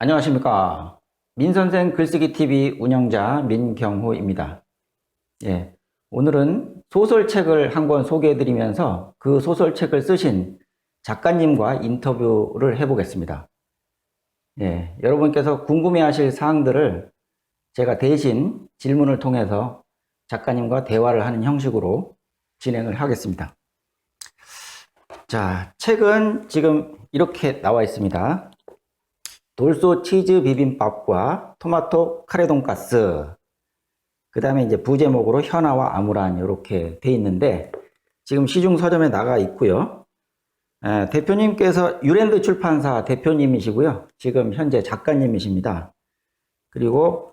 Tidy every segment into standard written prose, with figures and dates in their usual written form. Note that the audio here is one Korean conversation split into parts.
안녕하십니까. 민선생 글쓰기 TV 운영자 민경호입니다. 예, 오늘은 소설책을 한 권 소개해드리면서 그 소설책을 쓰신 작가님과 인터뷰를 해보겠습니다. 예, 여러분께서 궁금해하실 사항들을 제가 대신 질문을 통해서 작가님과 대화를 하는 형식으로 진행을 하겠습니다. 자, 책은 지금 이렇게 나와 있습니다. 돌소 치즈 비빔밥과 토마토 카레 돈가스. 그 다음에 이제 부제목으로 현아와 아무란 이렇게 돼 있는데 지금 시중 서점에 나가 있고요. 대표님께서 유랜드 출판사 대표님이시고요. 지금 현재 작가님이십니다. 그리고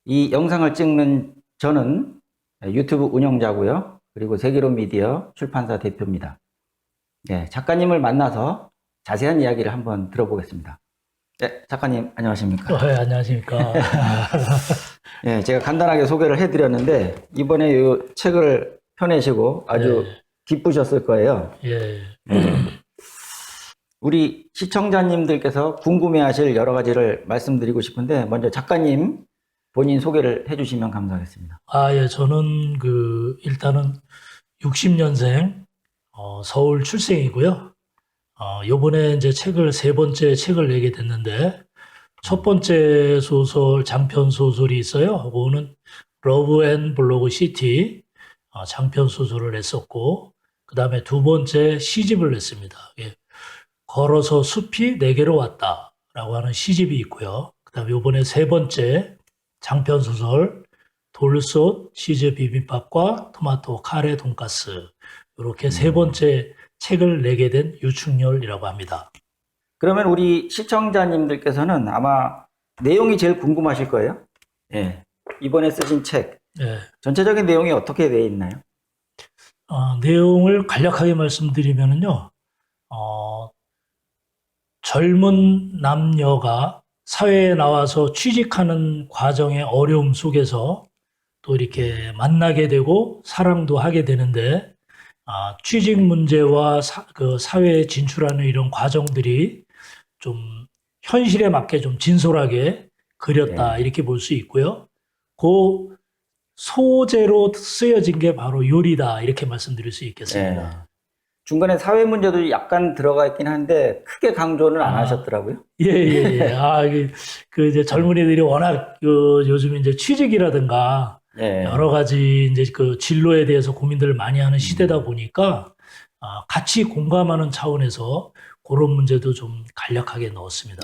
이 영상을 찍는 저는 유튜브 운영자고요. 그리고 세계로 미디어 출판사 대표입니다. 네, 작가님을 만나서 자세한 이야기를 한번 들어보겠습니다. 네, 작가님 안녕하십니까? 네, 안녕하십니까. 네, 제가 간단하게 소개를 해드렸는데 이번에 이 책을 펴내시고 아주 기쁘셨을 거예요. 예. 우리 시청자님들께서 궁금해하실 여러 가지를 말씀드리고 싶은데 먼저 작가님 본인 소개를 해주시면 감사하겠습니다. 예, 저는 일단은 60년생, 서울 출생이고요. 요번에 이제 세 번째 책을 내게 됐는데, 첫 번째 소설, 장편 소설이 있어요. 그거는 러브 앤 블로그 시티, 장편 소설을 냈었고, 그 다음에 두 번째 시집을 냈습니다. 예. 걸어서 숲이 내게로 왔다라고 하는 시집이 있고요. 그 다음에 요번에 세 번째 장편 소설, 돌솥 치즈 비빔밥과 토마토 카레 돈가스, 이렇게 세 번째 책을 내게 된 유충렬이라고 합니다. 그러면 우리 시청자님들께서는 아마 내용이 제일 궁금하실 거예요. 예. 이번에 쓰신 책, 예. 전체적인 내용이 어떻게 되어 있나요? 내용을 간략하게 말씀드리면요, 젊은 남녀가 사회에 나와서 취직하는 과정의 어려움 속에서 또 이렇게 만나게 되고 사랑도 하게 되는데, 취직 문제와 사회에 진출하는 이런 과정들이 좀 현실에 맞게 좀 진솔하게 그렸다, 이렇게 볼 수 있고요. 그 소재로 쓰여진 게 바로 요리다, 이렇게 말씀드릴 수 있겠습니다. 중간에 사회 문제도 약간 들어가 있긴 한데 크게 강조는 안 하셨더라고요. 예. 이제 젊은이들이 워낙 요즘 이제 취직이라든가 여러 가지 이제 진로에 대해서 고민들을 많이 하는 시대다 보니까 같이 공감하는 차원에서 그런 문제도 좀 간략하게 넣었습니다.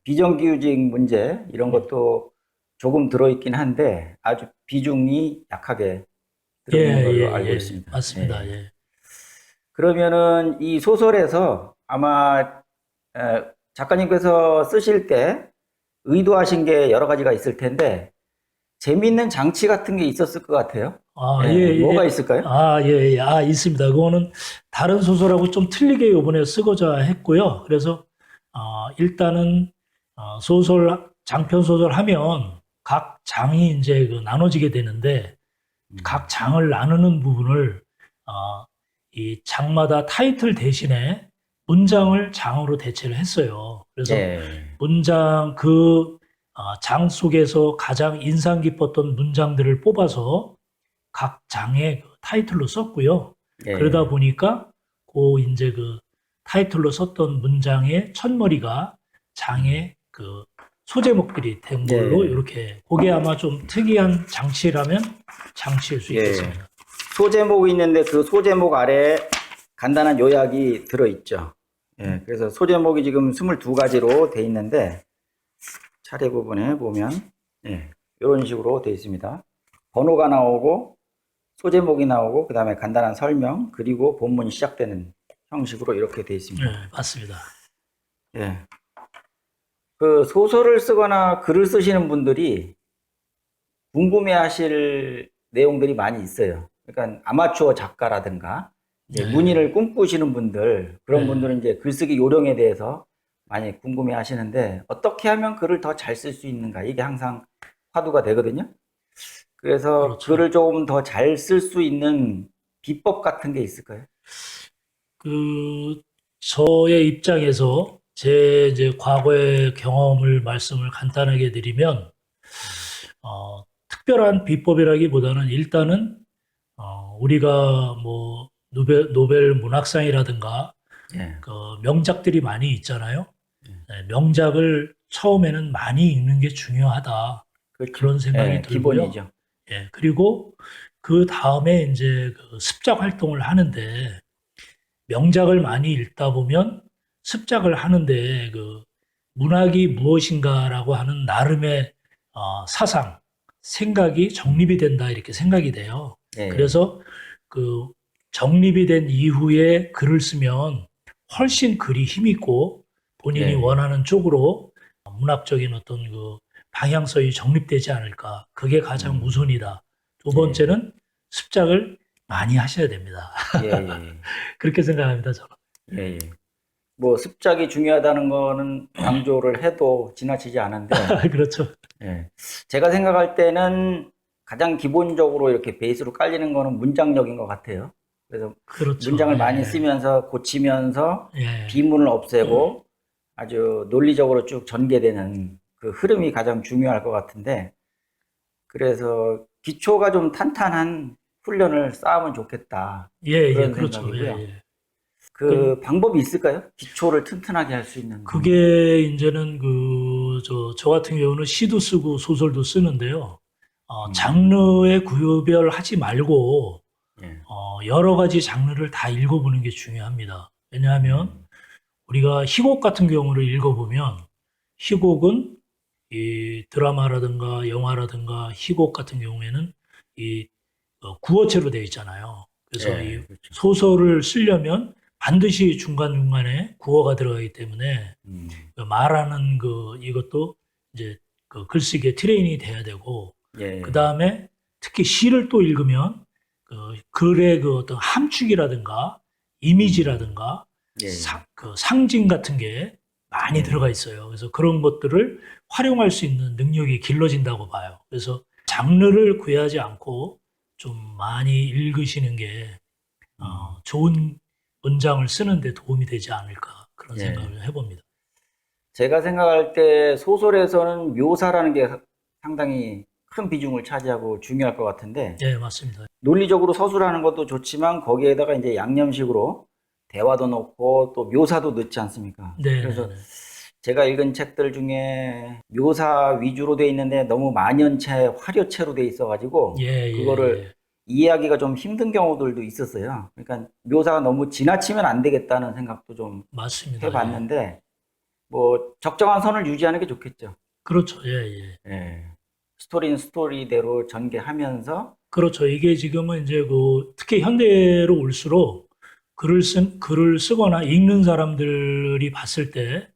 비정규직 문제 이런 것도 조금 들어있긴 한데 아주 비중이 약하게 들어있는 걸로 알고 있습니다. 맞습니다. 그러면은 이 소설에서 아마 작가님께서 쓰실 때 의도하신 게 여러 가지가 있을 텐데 재미있는 장치 같은 게 있었을 것 같아요. 뭐가 있을까요? 있습니다. 그거는 다른 소설하고 좀 틀리게 이번에 쓰고자 했고요. 그래서 일단은 장편 소설 하면 각 장이 이제 나눠지게 되는데 각 장을 나누는 부분을 이 장마다 타이틀 대신에 문장을 장으로 대체를 했어요. 그래서 문장 장 속에서 가장 인상 깊었던 문장들을 뽑아서 각 장의 타이틀로 썼고요. 그러다 보니까 이제 타이틀로 썼던 문장의 첫머리가 장의 소제목들이 된 걸로 이렇게 그게 아마 좀 특이한 장치라면 장치일 수 있겠습니다. 소제목이 있는데 그 소제목 아래에 간단한 요약이 들어있죠. 그래서 소제목이 지금 22가지로 돼 있는데 차례 부분에 보면 이런 식으로 돼 있습니다. 번호가 나오고 소제목이 나오고 그 다음에 간단한 설명 그리고 본문이 시작되는 형식으로 이렇게 돼 있습니다. 맞습니다. 그 소설을 쓰거나 글을 쓰시는 분들이 궁금해하실 내용들이 많이 있어요. 그러니까 아마추어 작가라든가 문의를 꿈꾸시는 분들 그런 분들은 이제 글쓰기 요령에 대해서 많이 궁금해 하시는데 어떻게 하면 글을 더 잘 쓸 수 있는가 이게 항상 화두가 되거든요. 그래서 글을 조금 더 잘 쓸 수 있는 비법 같은 게 있을까요? 저의 입장에서 제 이제 과거의 경험을 말씀을 간단하게 드리면, 특별한 비법이라기보다는 일단은, 우리가 뭐, 노벨 문학상이라든가, 예. 그 명작들이 많이 있잖아요. 네, 명작을 처음에는 많이 읽는 게 중요하다. 그렇죠. 그런 생각이 예, 들고요. 기본이죠. 예, 그리고 그 다음에 이제 그 습작 활동을 하는데, 명작을 많이 읽다 보면 습작을 하는데 그 문학이 무엇인가라고 하는 나름의 사상, 생각이 정립이 된다 이렇게 생각이 돼요. 예, 그래서 그 정립이 된 이후에 글을 쓰면 훨씬 글이 힘있고 본인이 예, 원하는 쪽으로 문학적인 어떤 그 방향성이 정립되지 않을까. 그게 가장 우선이다. 두 예, 번째는 습작을 많이 하셔야 됩니다. 예, 예, 그렇게 생각합니다, 저는. 예, 예. 뭐 습작이 중요하다는 거는 강조를 해도 지나치지 않은데, 그렇죠. 예. 제가 생각할 때는 가장 기본적으로 이렇게 베이스로 깔리는 거는 문장력인 것 같아요. 그래서 그렇죠. 문장을 예, 많이 쓰면서 고치면서 예. 비문을 없애고 아주 논리적으로 쭉 전개되는 그 흐름이 가장 중요할 것 같은데, 그래서 기초가 좀 탄탄한 훈련을 쌓으면 좋겠다. 예, 예, 그런 그렇죠. 예, 생각이고요. 예. 그 방법이 있을까요? 기초를 튼튼하게 할 수 있는 방법. 그게 이제는 저 같은 경우는 시도 쓰고 소설도 쓰는데요. 장르에 구별하지 말고, 예. 여러 가지 장르를 다 읽어보는 게 중요합니다. 왜냐하면 우리가 희곡 같은 경우를 읽어보면 희곡은 이 드라마라든가 영화라든가 희곡 같은 경우에는 이 구어체로 되어 있잖아요. 그래서 예, 이 그렇죠. 소설을 쓰려면 반드시 중간중간에 구어가 들어가기 때문에 음, 그 말하는 이것도 이제 그 글쓰기에 트레이닝이 돼야 되고, 그 예, 다음에 특히 시를 또 읽으면 그 글의 그 어떤 함축이라든가 이미지라든가 예, 그 상징 같은 게 많이 예, 들어가 있어요. 그래서 그런 것들을 활용할 수 있는 능력이 길러진다고 봐요. 그래서 장르를 구애하지 않고 좀 많이 읽으시는 게 좋은文章을 쓰는데 도움이 되지 않을까 그런 예. 생각을 해봅니다. 제가 생각할 때 소설에서는 묘사라는 게 상당히 큰 비중을 차지하고 중요할 것 같은데, 네, 맞습니다. 논리적으로 서술하는 것도 좋지만 거기에다가 이제 양념식으로 대화도 넣고 또 묘사도 넣지 않습니까? 네, 네, 그래서 네. 제가 읽은 책들 중에 묘사 위주로 돼 있는데 너무 만연체, 화려체로 돼 있어가지고 예, 예, 그거를 예. 이해하기가 좀 힘든 경우들도 있었어요. 그러니까 묘사가 너무 지나치면 안 되겠다는 생각도 좀 맞습니다. 예. 해봤는데 뭐 적정한 선을 유지하는 게 좋겠죠. 그렇죠. 예, 예. 예. 스토리는 스토리대로 전개하면서 그렇죠. 이게 지금은 이제 특히 현대로 올수록 글을 쓰거나 읽는 사람들이 봤을 때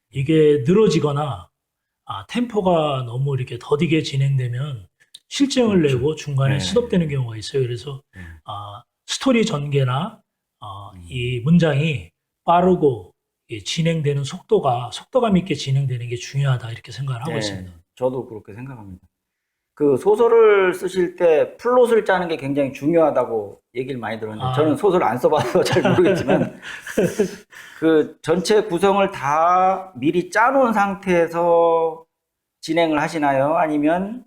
이게 늘어지거나 템포가 너무 이렇게 더디게 진행되면 실증을 그렇죠. 내고 중간에 예. 스톱되는 경우가 있어요. 그래서 예. 스토리 전개나 이 문장이 빠르고 이 진행되는 속도감 있게 진행되는 게 중요하다 이렇게 생각을 하고 예. 있습니다. 저도 그렇게 생각합니다. 그 소설을 쓰실 때 플롯을 짜는 게 굉장히 중요하다고 얘기를 많이 들었는데 저는 아, 소설 안 써봐서 잘 모르겠지만 그 전체 구성을 다 미리 짜놓은 상태에서 진행을 하시나요? 아니면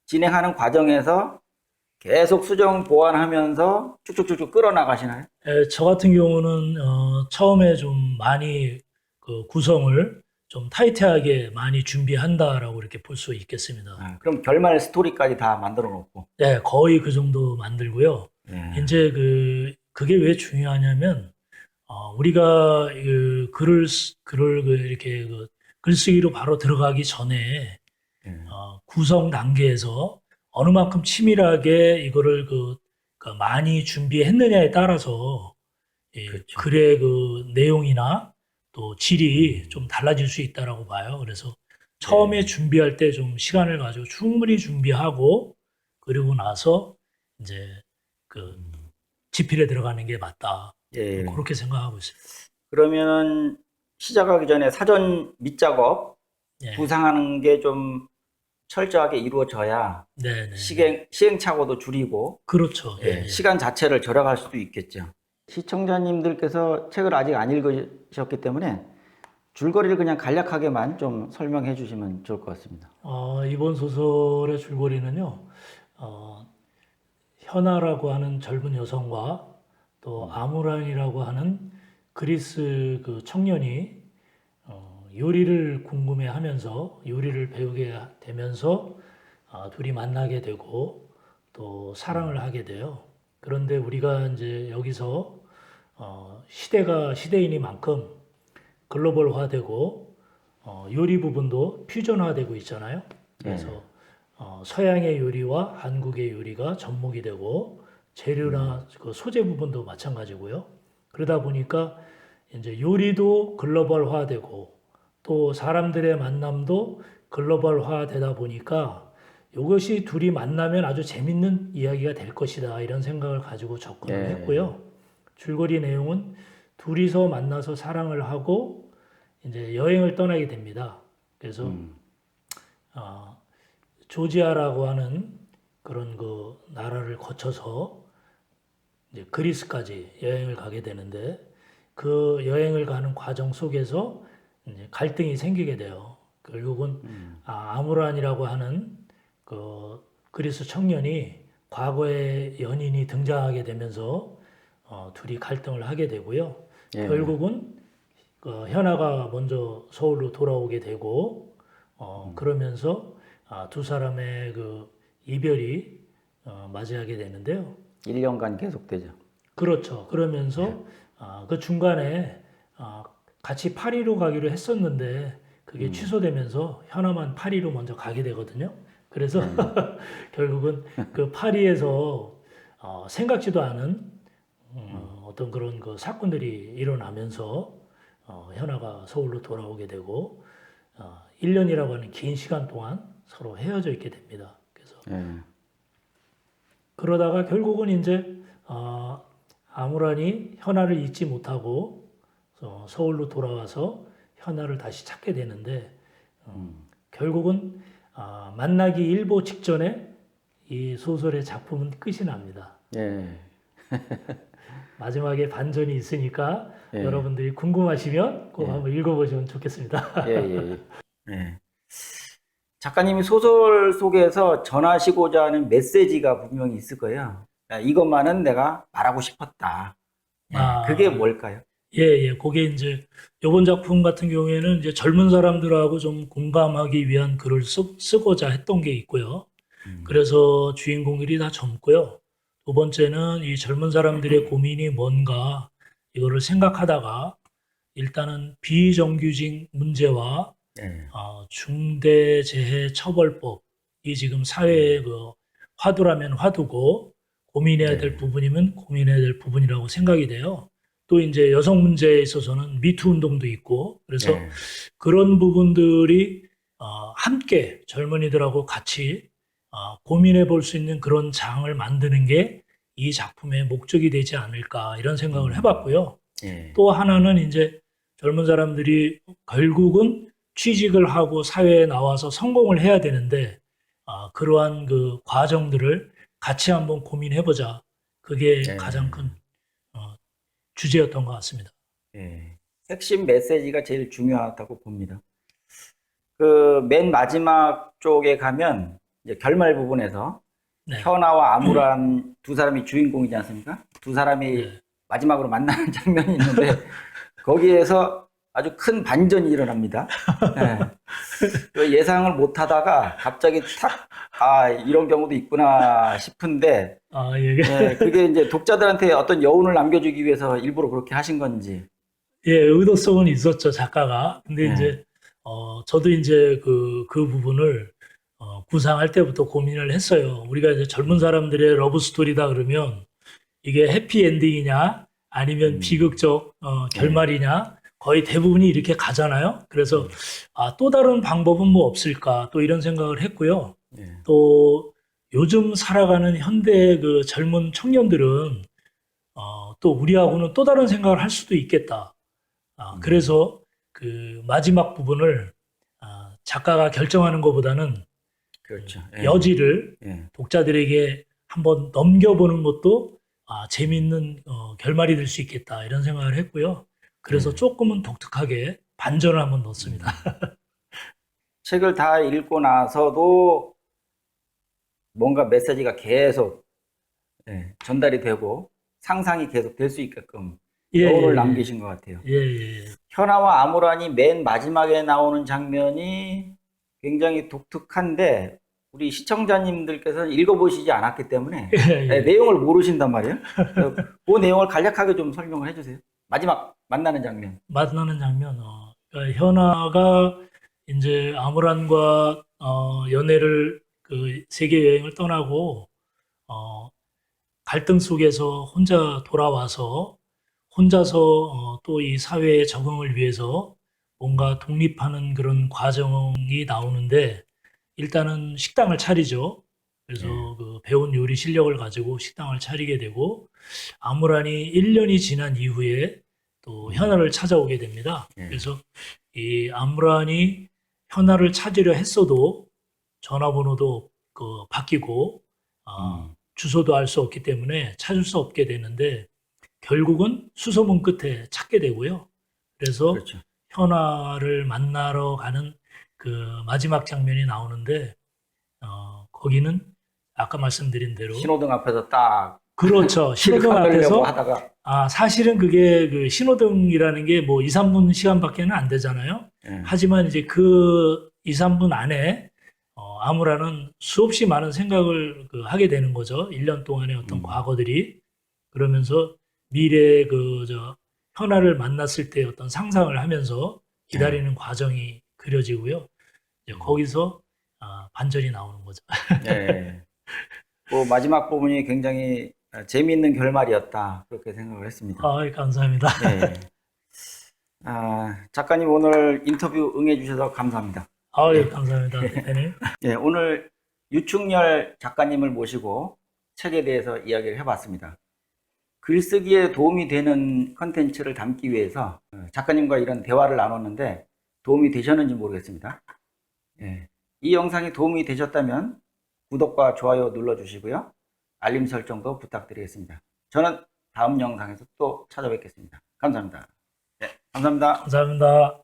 진행하는 과정에서 계속 수정 보완하면서 쭉쭉쭉쭉 끌어나가시나요? 저 같은 경우는 처음에 좀 많이 그 구성을 좀 타이트하게 많이 준비한다라고 이렇게 볼 수 있겠습니다. 아, 그럼 결말 스토리까지 다 만들어 놓고. 네, 거의 그 정도 만들고요. 예. 이제 그게 왜 중요하냐면 우리가 글을 이렇게 글쓰기로 바로 들어가기 전에 예. 구성 단계에서 어느 만큼 치밀하게 이거를 많이 준비했느냐에 따라서 이 그렇죠. 글의 그 내용이나 또 질이 좀 달라질 수 있다라고 봐요. 그래서 처음에 네. 준비할 때 좀 시간을 가지고 충분히 준비하고 그리고 나서 이제 그 집필에 들어가는 게 맞다. 예. 그렇게 생각하고 있습니다. 그러면은 시작하기 전에 사전 밑작업 예. 구상하는 게 좀 철저하게 이루어져야 네네. 시행착오도 줄이고 그렇죠. 예, 예. 시간 자체를 절약할 수도 있겠죠. 시청자님들께서 책을 아직 안 읽으셨기 때문에 줄거리를 그냥 간략하게만 좀 설명해 주시면 좋을 것 같습니다. 이번 소설의 줄거리는요, 어, 현아라고 하는 젊은 여성과 또 아무란이라고 하는 그리스 그 청년이 요리를 궁금해하면서 요리를 배우게 되면서 둘이 만나게 되고 또 사랑을 하게 돼요. 그런데 우리가 이제 여기서 시대가 시대이니만큼 글로벌화되고 요리 부분도 퓨전화되고 있잖아요. 그래서 서양의 요리와 한국의 요리가 접목이 되고 재료나 그 소재 부분도 마찬가지고요. 그러다 보니까 이제 요리도 글로벌화되고 또 사람들의 만남도 글로벌화되다 보니까 이것이 둘이 만나면 아주 재밌는 이야기가 될 것이다 이런 생각을 가지고 접근을 네. 했고요. 줄거리 내용은 둘이서 만나서 사랑을 하고 이제 여행을 떠나게 됩니다. 그래서 조지아라고 하는 그런 그 나라를 거쳐서 이제 그리스까지 여행을 가게 되는데 그 여행을 가는 과정 속에서 이제 갈등이 생기게 돼요. 결국은 아무란이라고 하는 그 그리스 청년이 과거의 연인이 등장하게 되면서 둘이 갈등을 하게 되고요. 예. 결국은 현아가 먼저 서울로 돌아오게 되고 그러면서 두 사람의 그 이별이 맞이하게 되는데요. 1년간 계속되죠. 그렇죠. 그러면서 그 중간에 같이 파리로 가기로 했었는데 그게 취소되면서 현아만 파리로 먼저 가게 되거든요. 그래서 결국은 그 파리에서 생각지도 않은 어떤 그런 그 사건들이 일어나면서 현아가 서울로 돌아오게 되고 1년이라고 하는 긴 시간 동안 서로 헤어져 있게 됩니다. 그래서 예. 그러다가 결국은 이제 아무란이 현아를 잊지 못하고 서울로 돌아와서 현아를 다시 찾게 되는데 결국은 만나기 일보 직전에 이 소설의 작품은 끝이 납니다. 예. 마지막에 반전이 있으니까 예. 여러분들이 궁금하시면 꼭 한번 읽어보시면 좋겠습니다. 예, 예, 예. 작가님이 소설 속에서 전하시고자 하는 메시지가 분명히 있을 거예요. 야, 이것만은 내가 말하고 싶었다. 예, 그게 뭘까요? 예. 그게 이제 이번 작품 같은 경우에는 이제 젊은 사람들하고 좀 공감하기 위한 글을 쓰고자 했던 게 있고요. 그래서 주인공들이 다 젊고요. 두 번째는 이 젊은 사람들의 고민이 뭔가 이거를 생각하다가 일단은 비정규직 문제와 예. 중대재해처벌법이 지금 사회의 그 화두라면 화두고 고민해야 될 부분이면 고민해야 될 부분이라고 생각이 돼요. 또 이제 여성 문제에 있어서는 미투 운동도 있고 그래서 예. 그런 부분들이 함께 젊은이들하고 같이 고민해 볼 수 있는 그런 장을 만드는 게 이 작품의 목적이 되지 않을까 이런 생각을 해봤고요. 예. 또 하나는 이제 젊은 사람들이 결국은 취직을 하고 사회에 나와서 성공을 해야 되는데 그러한 그 과정들을 같이 한번 고민해보자. 그게 네. 가장 큰 주제였던 것 같습니다. 예. 핵심 메시지가 제일 중요하다고 봅니다. 그 맨 마지막 쪽에 가면 이제 결말 부분에서 네. 현아와 아무란 두 사람이 주인공이지 않습니까? 두 사람이 네. 마지막으로 만나는 장면이 있는데 거기에서 아주 큰 반전이 일어납니다. 예. 그 예상을 못 하다가 갑자기 탁, 이런 경우도 있구나 싶은데, 예, 그게 이제 독자들한테 어떤 여운을 남겨주기 위해서 일부러 그렇게 하신 건지. 예, 의도성은 있었죠, 작가가. 근데 네. 이제, 저도 이제 그 부분을, 구상할 때부터 고민을 했어요. 우리가 이제 젊은 사람들의 러브 스토리다 그러면 이게 해피엔딩이냐, 아니면 비극적, 결말이냐, 거의 대부분이 이렇게 가잖아요. 그래서, 또 다른 방법은 뭐 없을까, 또 이런 생각을 했고요. 예. 또, 요즘 살아가는 현대의 그 젊은 청년들은, 또 우리하고는 또 다른 생각을 할 수도 있겠다. 그래서 그 마지막 부분을 작가가 결정하는 것보다는 그렇죠. 예. 여지를 예. 독자들에게 한번 넘겨보는 것도 재미있는 결말이 될 수 있겠다 이런 생각을 했고요. 그래서 조금은 독특하게 반전을 한번 넣습니다. 책을 다 읽고 나서도 뭔가 메시지가 계속 전달이 되고 상상이 계속 될 수 있게끔 예, 여운을 예, 남기신 것 같아요. 예, 예. 현아와 아무란이 맨 마지막에 나오는 장면이 굉장히 독특한데 우리 시청자님들께서는 읽어보시지 않았기 때문에 예, 예. 내용을 모르신단 말이에요. 그 내용을 간략하게 좀 설명을 해주세요. 마지막 만나는 장면. 만나는 장면, 그러니까 현아가 이제 아무란과 연애를 그 세계 여행을 떠나고 갈등 속에서 혼자 돌아와서 혼자서 또 이 사회에 적응을 위해서 뭔가 독립하는 그런 과정이 나오는데 일단은 식당을 차리죠. 그래서 예. 그 배운 요리 실력을 가지고 식당을 차리게 되고 아무란이 1년이 지난 이후에 또 현아를 찾아오게 됩니다. 예. 그래서 이 아무란이 현아를 찾으려 했어도 전화번호도 바뀌고 주소도 알 수 없기 때문에 찾을 수 없게 되는데 결국은 수소문 끝에 찾게 되고요. 그래서 그렇죠. 현아를 만나러 가는 그 마지막 장면이 나오는데 거기는 아까 말씀드린 대로 신호등 앞에서 딱 그렇죠. 신호등 들려고 앞에서 하다가 사실은 그게 그 신호등이라는 게 뭐 2, 3분 시간밖에는 안 되잖아요. 예. 하지만 이제 그 2, 3분 안에 아무라는 수없이 많은 생각을 하게 되는 거죠. 1년 동안의 어떤 과거들이. 그러면서 미래의 현아를 만났을 때 어떤 상상을 하면서 기다리는 과정이 그려지고요. 이제 거기서 반전이 나오는 거죠. 예. 그 마지막 부분이 굉장히 재미있는 결말이었다. 그렇게 생각을 했습니다. 감사합니다. 예. 작가님 오늘 인터뷰 응해주셔서 감사합니다. 예, 감사합니다, 대표님. 예, 오늘 유충렬 작가님을 모시고 책에 대해서 이야기를 해봤습니다. 글쓰기에 도움이 되는 컨텐츠를 담기 위해서 작가님과 이런 대화를 나눴는데 도움이 되셨는지 모르겠습니다. 예, 이 영상이 도움이 되셨다면 구독과 좋아요 눌러주시고요. 알림 설정도 부탁드리겠습니다. 저는 다음 영상에서 또 찾아뵙겠습니다. 감사합니다. 네, 감사합니다. 감사합니다.